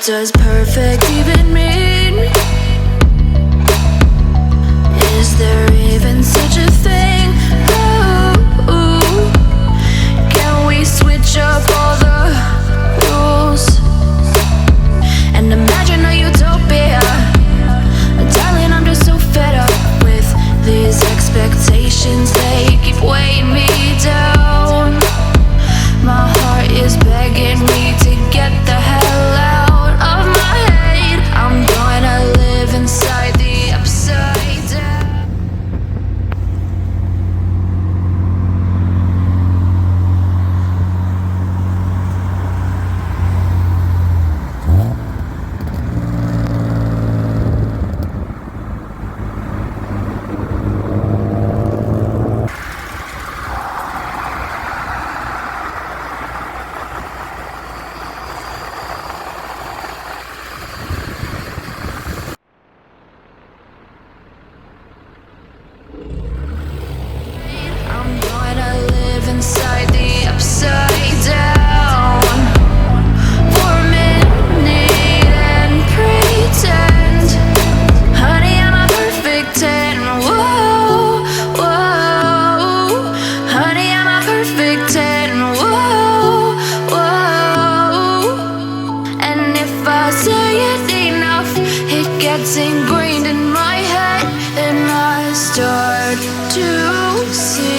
does perfect even mean? Is there even such a thing? Ooh, can we switch up all the rules and imagine a utopia? Darling, I'm just so fed up with these expectations. They keep weighing me down. My heart is begging me to get the hell out of my head. I'm gonna live inside the upside down. Inside the upside down for a minute and pretend, honey, I'm a perfect 10. Whoa, whoa, honey, I'm a perfect 10. Whoa, whoa, and if I say it enough, it gets ingrained in my head, and I start to see.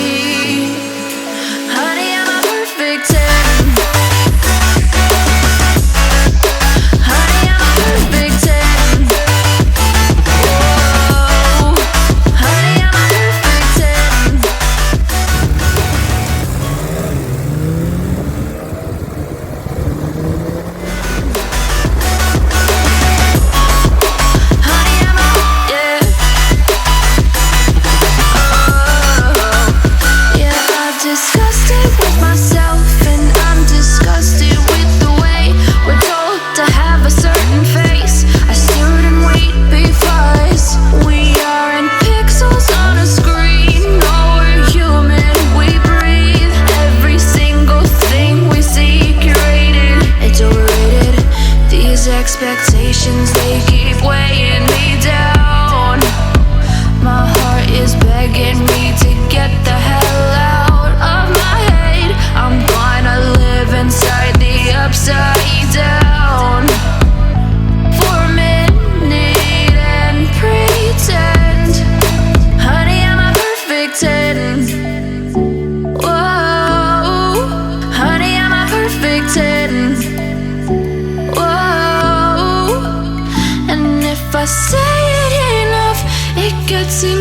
Expectations, they keep weighing me down. My heart is begging me to get the hell out of my head. I'm gonna live inside the upside down for a minute and pretend, honey, I'm a perfect 10. Whoa, honey, I'm a perfect 10. If I say it enough, it gets in